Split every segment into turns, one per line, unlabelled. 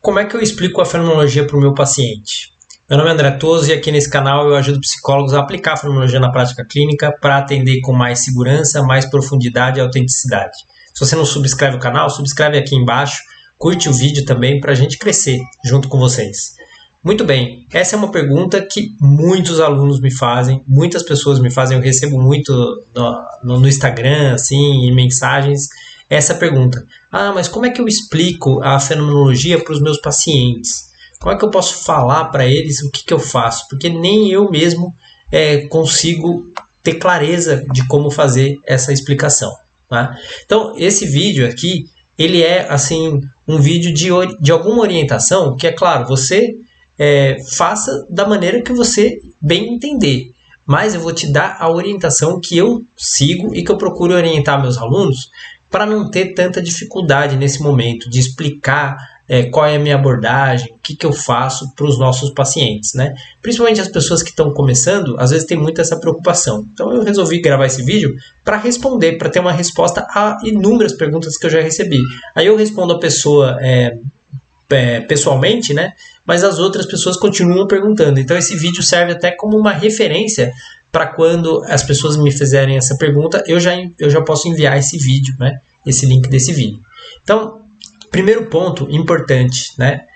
Como é que eu explico a fenomenologia para o meu paciente? Meu nome é André Toso e aqui nesse canal eu ajudo psicólogos a aplicar a fenomenologia na prática clínica para atender com mais segurança, mais profundidade e autenticidade. Se você não subscreve o canal, subscreve aqui embaixo, curte o vídeo também para a gente crescer junto com vocês. Muito bem, essa é uma pergunta que muitos alunos me fazem, muitas pessoas me fazem, eu recebo muito no Instagram, assim, em mensagens, essa pergunta. Mas como é que eu explico a fenomenologia para os meus pacientes? Como é que eu posso falar para eles o que eu faço? Porque nem eu mesmo consigo ter clareza de como fazer essa explicação. Tá? Então, esse vídeo aqui, ele é assim um vídeo de alguma orientação, que é claro, você faça da maneira que você bem entender. Mas eu vou te dar a orientação que eu sigo e que eu procuro orientar meus alunos para não ter tanta dificuldade nesse momento de explicar qual é a minha abordagem, o que eu faço para os nossos pacientes, né? Principalmente as pessoas que estão começando, às vezes tem muito essa preocupação. Então eu resolvi gravar esse vídeo para responder, para ter uma resposta a inúmeras perguntas que eu já recebi. Aí eu respondo a pessoa pessoalmente, né? Mas as outras pessoas continuam perguntando. Então esse vídeo serve até como uma referência para quando as pessoas me fizerem essa pergunta, eu já posso enviar esse vídeo, né? Esse link desse vídeo. Então, primeiro ponto importante, né?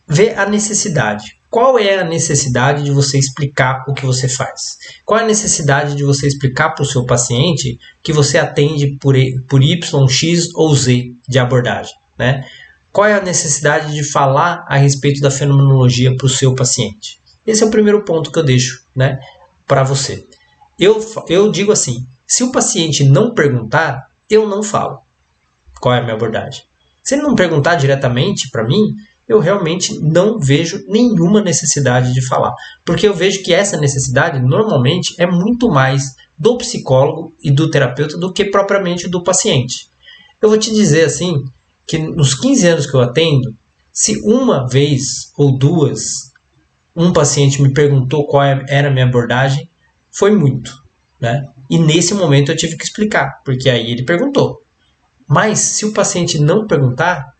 Ver a necessidade. Qual é a necessidade de você explicar o que você faz? Qual é a necessidade de você explicar para o seu paciente que você atende por Y, X ou Z de abordagem, né? Qual é a necessidade de falar a respeito da fenomenologia para o seu paciente? Esse é o primeiro ponto que eu deixo, né, para você. Eu digo assim, se o paciente não perguntar, eu não falo qual é a minha abordagem. Se ele não perguntar diretamente para mim, eu realmente não vejo nenhuma necessidade de falar. Porque eu vejo que essa necessidade, normalmente, é muito mais do psicólogo e do terapeuta do que propriamente do paciente. Eu vou te dizer assim, que nos 15 anos que eu atendo, se uma vez ou duas um paciente me perguntou qual era a minha abordagem, foi muito, né? E nesse momento eu tive que explicar, porque aí ele perguntou. Mas se o paciente não perguntar,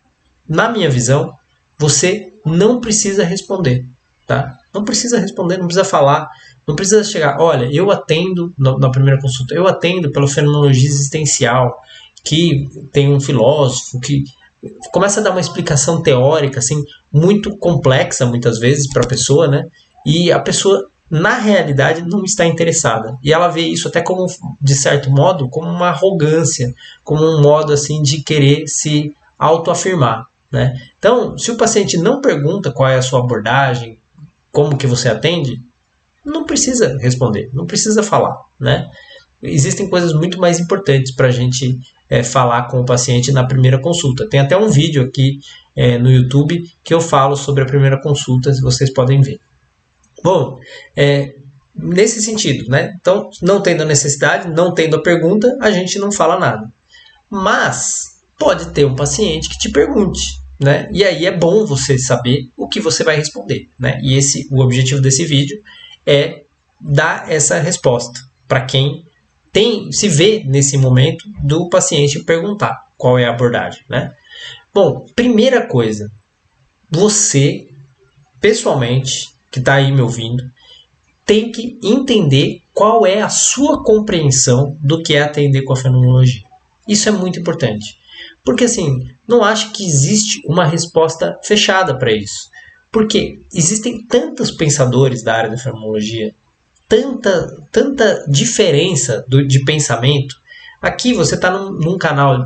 na minha visão, você não precisa responder, tá? Não precisa responder, não precisa falar, não precisa chegar, olha, eu atendo, na primeira consulta, eu atendo pela fenomenologia existencial, que tem um filósofo que começa a dar uma explicação teórica, assim, muito complexa, muitas vezes, para a pessoa, né? E a pessoa, na realidade, não está interessada. E ela vê isso até como, de certo modo, como uma arrogância, como um modo, assim, de querer se autoafirmar, né? Então, se o paciente não pergunta qual é a sua abordagem, como que você atende, não precisa responder, não precisa falar, né? Existem coisas muito mais importantes para a gente falar com o paciente na primeira consulta. Tem até um vídeo aqui no YouTube que eu falo sobre a primeira consulta, se vocês podem ver. Bom, nesse sentido, né? Então, não tendo a necessidade, não tendo a pergunta, a gente não fala nada. Mas pode ter um paciente que te pergunte, né? E aí é bom você saber o que você vai responder, né? E o objetivo desse vídeo é dar essa resposta para quem se vê nesse momento do paciente perguntar qual é a abordagem, né? Bom, primeira coisa, você, pessoalmente, que está aí me ouvindo, tem que entender qual é a sua compreensão do que é atender com a fenomenologia. Isso é muito importante. Porque, assim, não acho que existe uma resposta fechada para isso. Porque existem tantos pensadores da área da fenomenologia, tanta diferença de pensamento. Aqui você está num canal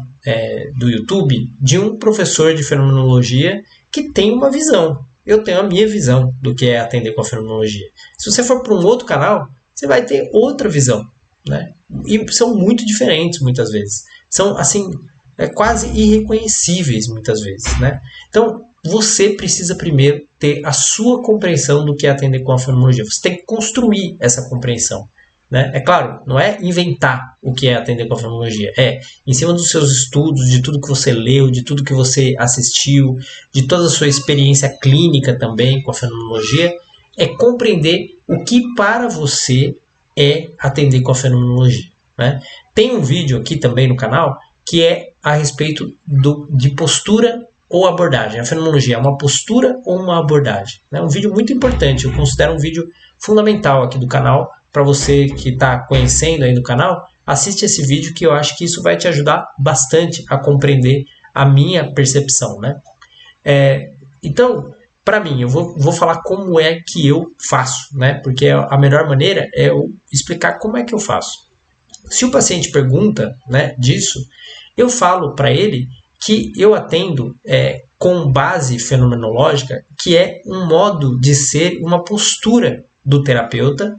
do YouTube de um professor de fenomenologia que tem uma visão. Eu tenho a minha visão do que é atender com a fenomenologia. Se você for para um outro canal, você vai ter outra visão, né? E são muito diferentes muitas vezes. São assim quase irreconhecíveis muitas vezes, né? Então, você precisa primeiro ter a sua compreensão do que é atender com a fenomenologia. Você tem que construir essa compreensão, né? É claro, não é inventar o que é atender com a fenomenologia. É em cima dos seus estudos, de tudo que você leu, de tudo que você assistiu, de toda a sua experiência clínica também com a fenomenologia, é compreender o que para você é atender com a fenomenologia, né? Tem um vídeo aqui também no canal que é a respeito de postura ou abordagem? A fenomenologia é uma postura ou uma abordagem? É um vídeo muito importante, eu considero um vídeo fundamental aqui do canal. Para você que está conhecendo aí do canal, assiste esse vídeo que eu acho que isso vai te ajudar bastante a compreender a minha percepção, né? Então, para mim, eu vou falar como é que eu faço, né? Porque a melhor maneira é eu explicar como é que eu faço. Se o paciente pergunta, né, disso, eu falo para ele que eu atendo com base fenomenológica, que é um modo de ser, uma postura do terapeuta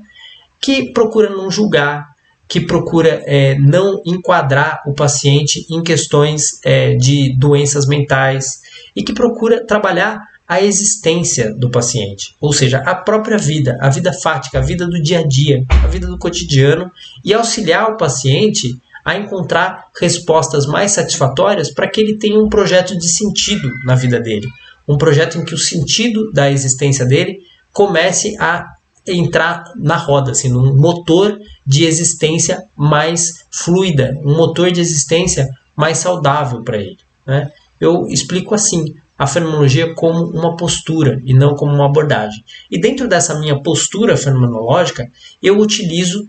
que procura não julgar, que procura não enquadrar o paciente em questões de doenças mentais e que procura trabalhar a existência do paciente, ou seja, a própria vida, a vida fática, a vida do dia a dia, a vida do cotidiano, e auxiliar o paciente a encontrar respostas mais satisfatórias para que ele tenha um projeto de sentido na vida dele, um projeto em que o sentido da existência dele comece a entrar na roda, assim, num motor de existência mais fluida, um motor de existência mais saudável para ele, né? Eu explico assim a fenomenologia como uma postura e não como uma abordagem. E dentro dessa minha postura fenomenológica, eu utilizo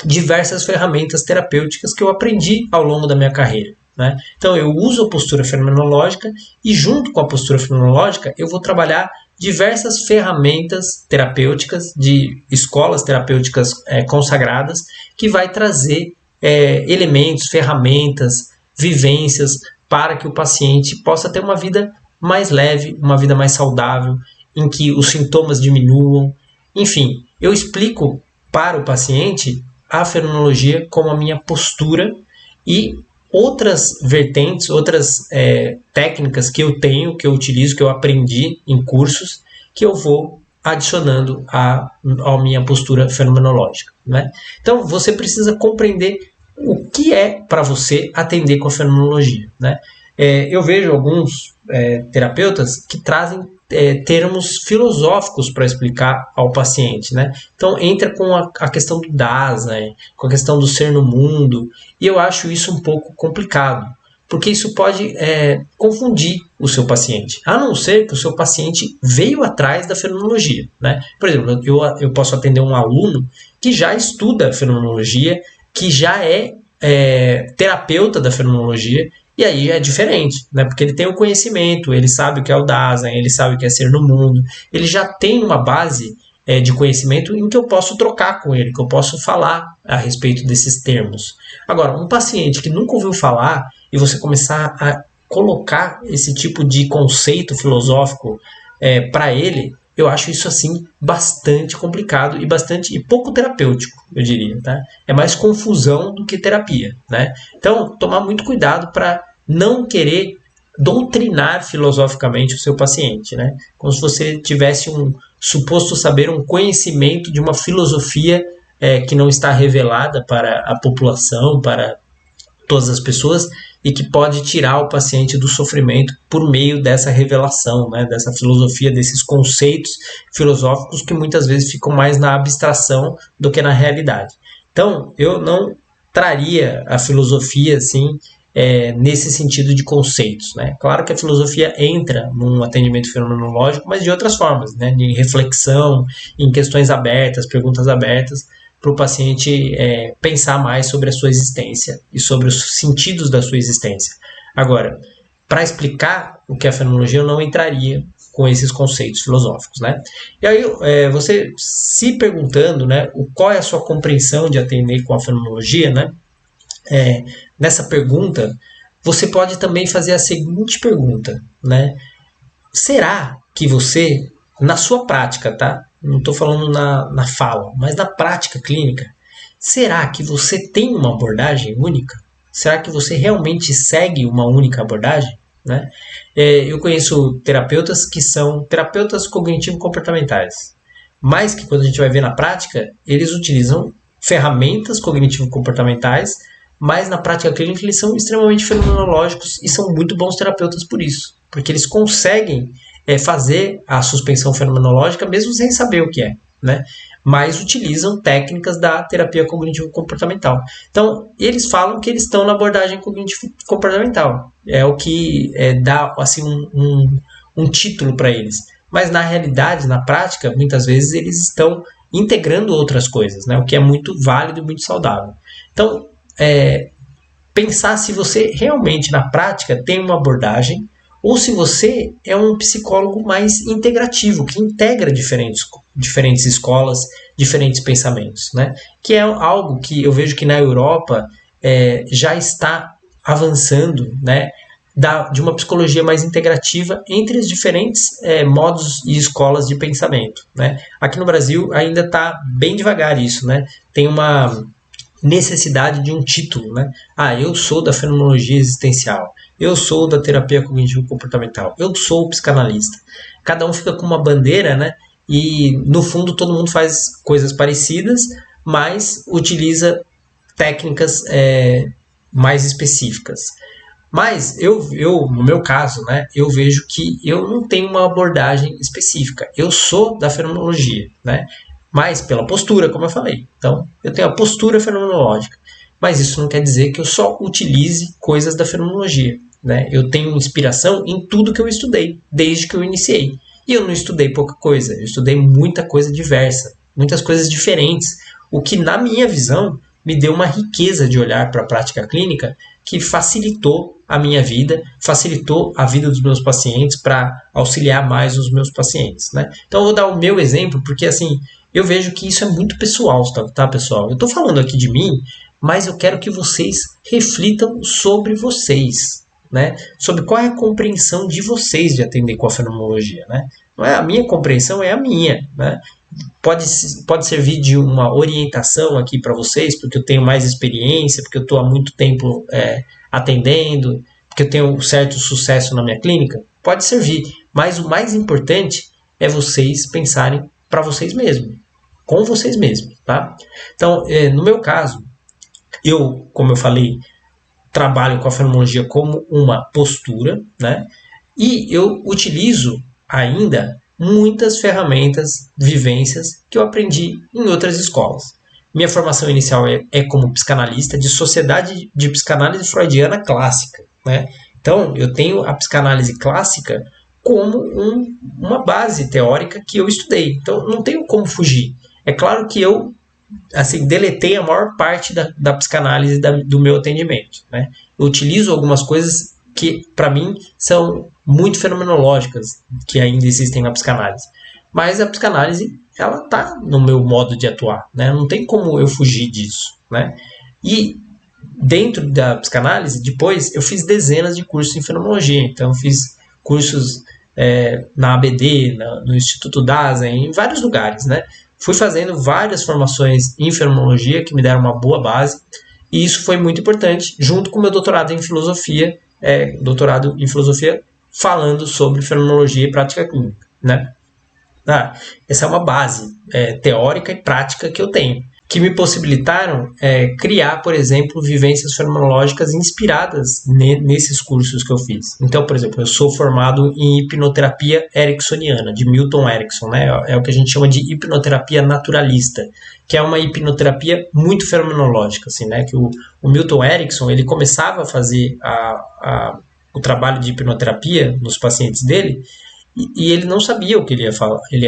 diversas ferramentas terapêuticas que eu aprendi ao longo da minha carreira, né? Então eu uso a postura fenomenológica e junto com a postura fenomenológica eu vou trabalhar diversas ferramentas terapêuticas de escolas terapêuticas consagradas que vai trazer elementos, ferramentas, vivências para que o paciente possa ter uma vida mais leve, uma vida mais saudável, em que os sintomas diminuam. Enfim, eu explico para o paciente a fenomenologia como a minha postura e outras vertentes, outras técnicas que eu tenho, que eu utilizo, que eu aprendi em cursos, que eu vou adicionando à minha postura fenomenológica, né? Então, você precisa compreender o que é para você atender com a fenomenologia, né? Eu vejo alguns terapeutas que trazem termos filosóficos para explicar ao paciente, né? Então entra com a questão do Dasein, com a questão do ser no mundo, e eu acho isso um pouco complicado, porque isso pode confundir o seu paciente, a não ser que o seu paciente veio atrás da fenomenologia, né? Por exemplo, eu posso atender um aluno que já estuda fenomenologia, que já é terapeuta da fenomenologia, e aí é diferente, né? Porque ele tem o conhecimento, ele sabe o que é o Dasein, ele sabe o que é ser no mundo, ele já tem uma base de conhecimento em que eu posso trocar com ele, que eu posso falar a respeito desses termos. Agora, um paciente que nunca ouviu falar e você começar a colocar esse tipo de conceito filosófico para ele, eu acho isso assim bastante complicado e pouco terapêutico, eu diria, tá? É mais confusão do que terapia, né? Então, tomar muito cuidado para não querer doutrinar filosoficamente o seu paciente, né? Como se você tivesse um suposto saber, um conhecimento de uma filosofia que não está revelada para a população, para todas as pessoas, e que pode tirar o paciente do sofrimento por meio dessa revelação, né? Dessa filosofia, desses conceitos filosóficos que muitas vezes ficam mais na abstração do que na realidade. Então, eu não traria a filosofia assim, nesse sentido de conceitos, né? Claro que a filosofia entra num atendimento fenomenológico, mas de outras formas, né? De reflexão, em questões abertas, perguntas abertas, para o paciente pensar mais sobre a sua existência e sobre os sentidos da sua existência. Agora, para explicar o que é a fenomenologia, eu não entraria com esses conceitos filosóficos, né? E aí, você se perguntando, né, qual é a sua compreensão de atender com a fenomenologia, né? Nessa pergunta, você pode também fazer a seguinte pergunta, né? Será que você, na sua prática, tá? Não estou falando na fala, mas na prática clínica, será que você tem uma abordagem única? Será que você realmente segue uma única abordagem, né? Eu conheço terapeutas que são terapeutas cognitivo-comportamentais, mas que quando a gente vai ver na prática, eles utilizam ferramentas cognitivo-comportamentais, mas na prática clínica eles são extremamente fenomenológicos e são muito bons terapeutas por isso, porque eles conseguem fazer a suspensão fenomenológica mesmo sem saber o que é, né? mas utilizam técnicas da terapia cognitivo-comportamental. Então, eles falam que eles estão na abordagem cognitivo-comportamental. É o que dá assim, um título para eles. Mas, na realidade, na prática, muitas vezes eles estão integrando outras coisas, né? O que é muito válido e muito saudável. Então, pensar se você realmente, na prática, tem uma abordagem ou se você é um psicólogo mais integrativo, que integra diferentes escolas, diferentes pensamentos, né? Que é algo que eu vejo que na Europa já está avançando, né? De uma psicologia mais integrativa entre os diferentes modos e escolas de pensamento, né? Aqui no Brasil ainda está bem devagar isso, né? Tem uma necessidade de um título, né? Eu sou da fenomenologia existencial, eu sou da terapia cognitivo-comportamental, eu sou psicanalista. Cada um fica com uma bandeira, né? E no fundo todo mundo faz coisas parecidas, mas utiliza técnicas mais específicas. Mas eu, no meu caso, né, eu vejo que eu não tenho uma abordagem específica. Eu sou da fenomenologia, né? Mas pela postura, como eu falei. Então, eu tenho a postura fenomenológica. Mas isso não quer dizer que eu só utilize coisas da fenomenologia, né? Eu tenho inspiração em tudo que eu estudei, desde que eu iniciei. E eu não estudei pouca coisa, eu estudei muita coisa diversa, muitas coisas diferentes. O que, na minha visão, me deu uma riqueza de olhar para a prática clínica que facilitou a minha vida, facilitou a vida dos meus pacientes para auxiliar mais os meus pacientes, né? Então, eu vou dar o meu exemplo, porque assim, eu vejo que isso é muito pessoal, tá, pessoal? Eu estou falando aqui de mim, mas eu quero que vocês reflitam sobre vocês, né? Sobre qual é a compreensão de vocês de atender com a fenomenologia, né? Não é a minha compreensão, é a minha, né? Pode servir de uma orientação aqui para vocês, porque eu tenho mais experiência, porque eu estou há muito tempo atendendo, porque eu tenho um certo sucesso na minha clínica. Pode servir, mas o mais importante é vocês pensarem para vocês mesmos, com vocês mesmos, tá? Então, no meu caso, eu, como eu falei, trabalho com a fenomenologia como uma postura, né? E eu utilizo ainda muitas ferramentas, vivências que eu aprendi em outras escolas. Minha formação inicial é como psicanalista de Sociedade de Psicanálise Freudiana Clássica, né? Então, eu tenho a psicanálise clássica como uma base teórica que eu estudei. Então, não tenho como fugir. É claro que eu deletei a maior parte da psicanálise do meu atendimento, né? Eu utilizo algumas coisas que, para mim, são muito fenomenológicas, que ainda existem na psicanálise. Mas a psicanálise, ela está no meu modo de atuar, né? Não tem como eu fugir disso, né? E dentro da psicanálise, depois, eu fiz dezenas de cursos em fenomenologia. Então, eu fiz cursos na ABD, no Instituto Dasein, em vários lugares, né? Fui fazendo várias formações em fenomenologia que me deram uma boa base, e isso foi muito importante, junto com o meu doutorado em filosofia, falando sobre fenomenologia e prática clínica, né? Essa é uma base teórica e prática que eu tenho, que me possibilitaram criar, por exemplo, vivências fenomenológicas inspiradas nesses cursos que eu fiz. Então, por exemplo, eu sou formado em hipnoterapia ericksoniana, de Milton Erickson, né? É o que a gente chama de hipnoterapia naturalista, que é uma hipnoterapia muito fenomenológica, assim, né? Que o Milton Erickson, ele começava a fazer o trabalho de hipnoterapia nos pacientes dele, e ele não sabia o que ele ia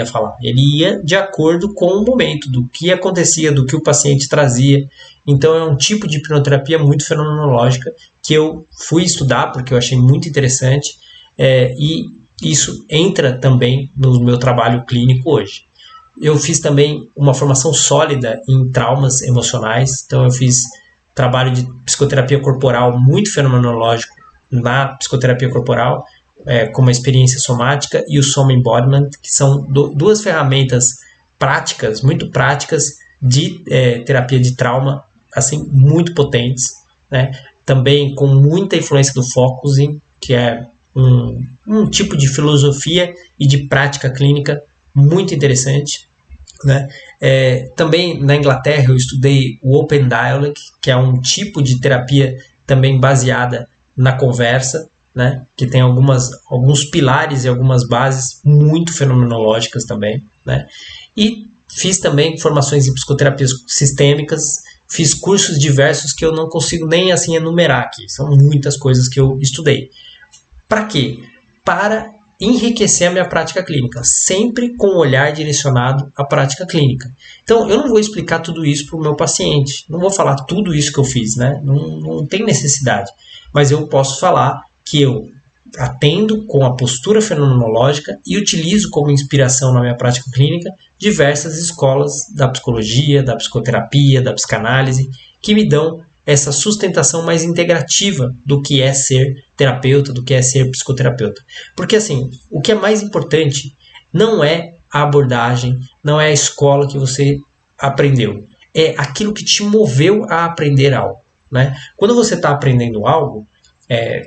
falar. Ele ia de acordo com o momento, do que acontecia, do que o paciente trazia. Então é um tipo de hipnoterapia muito fenomenológica que eu fui estudar porque eu achei muito interessante, e isso entra também no meu trabalho clínico hoje. Eu fiz também uma formação sólida em traumas emocionais, então eu fiz trabalho de psicoterapia corporal muito fenomenológico na psicoterapia corporal, como a experiência somática e o Soma Embodiment, que são duas ferramentas práticas, muito práticas, de terapia de trauma, assim, muito potentes, né? Também com muita influência do Focusing, que é um tipo de filosofia e de prática clínica muito interessante, né? Também na Inglaterra eu estudei o Open Dialogue, que é um tipo de terapia também baseada na conversa, né? Que tem alguns pilares e algumas bases muito fenomenológicas também, né? E fiz também formações em psicoterapias sistêmicas, fiz cursos diversos que eu não consigo nem assim enumerar aqui. São muitas coisas que eu estudei. Para quê? Para enriquecer a minha prática clínica, sempre com o olhar direcionado à prática clínica. Então, eu não vou explicar tudo isso para o meu paciente, não vou falar tudo isso que eu fiz, né? Não tem necessidade, mas eu posso falar que eu atendo com a postura fenomenológica e utilizo como inspiração na minha prática clínica diversas escolas da psicologia, da psicoterapia, da psicanálise, que me dão essa sustentação mais integrativa do que é ser terapeuta, do que é ser psicoterapeuta. Porque assim, o que é mais importante não é a abordagem, não é a escola que você aprendeu, é aquilo que te moveu a aprender algo, né? Quando você está aprendendo algo,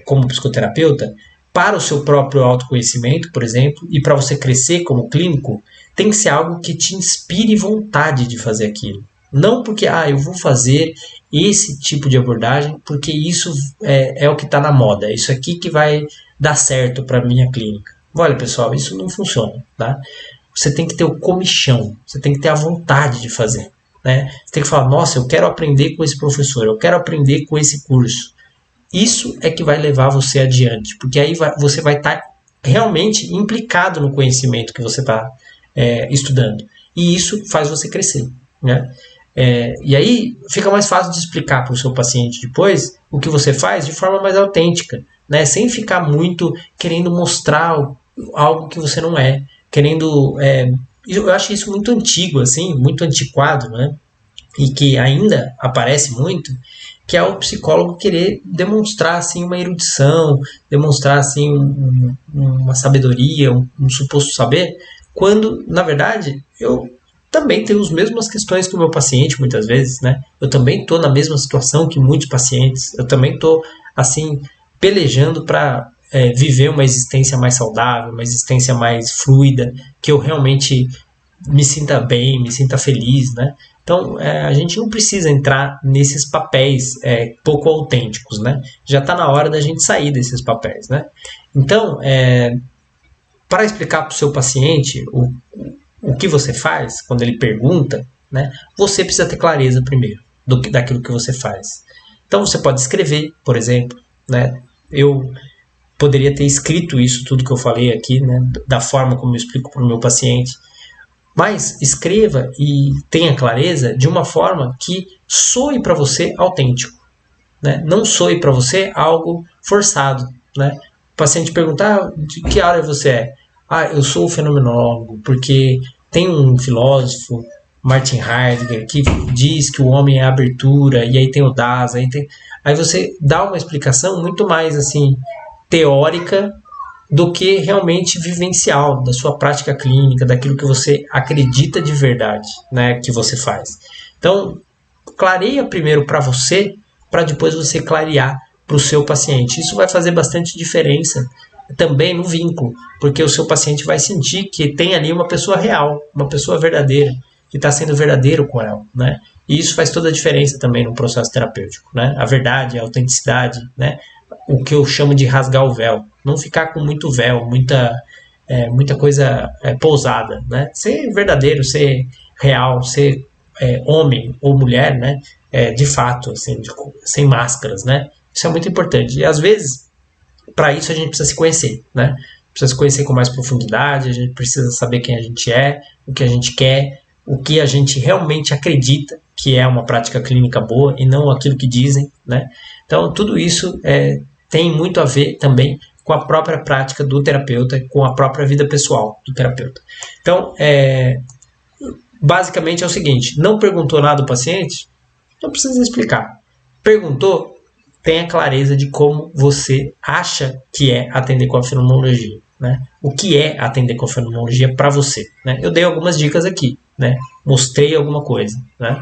como psicoterapeuta, para o seu próprio autoconhecimento, por exemplo, e para você crescer como clínico, tem que ser algo que te inspire vontade de fazer aquilo. Não porque, eu vou fazer esse tipo de abordagem porque isso é o que está na moda, isso aqui que vai dar certo para a minha clínica. Olha, pessoal, isso não funciona, tá? Você tem que ter o comichão, você tem que ter a vontade de fazer, né? Você tem que falar, nossa, eu quero aprender com esse professor, eu quero aprender com esse curso. Isso é que vai levar você adiante, porque aí você vai estar realmente implicado no conhecimento que você está estudando. E isso faz você crescer, né? E aí fica mais fácil de explicar para o seu paciente depois o que você faz de forma mais autêntica, né? Sem ficar muito querendo mostrar algo que você não é, querendo... eu acho isso muito antigo, assim, muito antiquado, né? E que ainda aparece muito, que é o psicólogo querer demonstrar assim, uma erudição, demonstrar assim, uma sabedoria, um suposto saber, quando, na verdade, eu também tenho as mesmas questões que o meu paciente, muitas vezes, né? Eu também estou na mesma situação que muitos pacientes, eu também estou, assim, pelejando para viver uma existência mais saudável, uma existência mais fluida, que eu realmente me sinta bem, me sinta feliz, né? Então, a gente não precisa entrar nesses papéis pouco autênticos, né? Já está na hora da gente sair desses papéis, né? Então, para explicar para o seu paciente o que você faz, quando ele pergunta, né? Você precisa ter clareza primeiro daquilo que você faz. Então, você pode escrever, por exemplo, né? Eu poderia ter escrito isso tudo que eu falei aqui, né? Da forma como eu explico para o meu paciente. Mas escreva e tenha clareza de uma forma que soe para você autêntico, né? Não soe para você algo forçado, né? O paciente pergunta, de que área você é? Eu sou fenomenólogo, porque tem um filósofo, Martin Heidegger, que diz que o homem é a abertura, e aí tem o Das, aí você dá uma explicação muito mais assim teórica do que realmente vivencial, da sua prática clínica, daquilo que você acredita de verdade, né, que você faz. Então, clareia primeiro para você, para depois você clarear para o seu paciente. Isso vai fazer bastante diferença também no vínculo, porque o seu paciente vai sentir que tem ali uma pessoa real, uma pessoa verdadeira, que está sendo verdadeiro com ela, né? E isso faz toda a diferença também no processo terapêutico, né? A verdade, a autenticidade, né? O que eu chamo de rasgar o véu. Não ficar com muito véu, muita coisa pousada, né? Ser verdadeiro, ser real, ser homem ou mulher, né? De fato, assim, sem máscaras, né? Isso é muito importante. E às vezes, para isso a gente precisa se conhecer, né? Precisa se conhecer com mais profundidade, a gente precisa saber quem a gente é, o que a gente quer, o que a gente realmente acredita que é uma prática clínica boa e não aquilo que dizem, né? Então, tudo isso tem muito a ver também com a própria prática do terapeuta, com a própria vida pessoal do terapeuta. Então, basicamente é o seguinte, não perguntou nada do paciente, não precisa explicar. Perguntou, tenha clareza de como você acha que é atender com a fenomenologia, né? O que é atender com a fenomenologia para você, né? Eu dei algumas dicas aqui, né? Mostrei alguma coisa, né?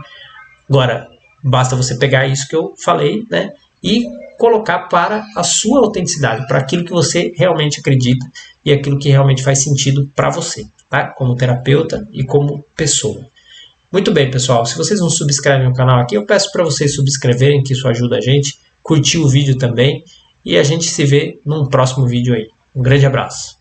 Agora, basta você pegar isso que eu falei, né? E colocar para a sua autenticidade, para aquilo que você realmente acredita e aquilo que realmente faz sentido para você, tá? Como terapeuta e como pessoa. Muito bem, pessoal. Se vocês não subscrevem o canal aqui, eu peço para vocês subscreverem, que isso ajuda a gente. Curtir o vídeo também. E a gente se vê num próximo vídeo aí. Um grande abraço.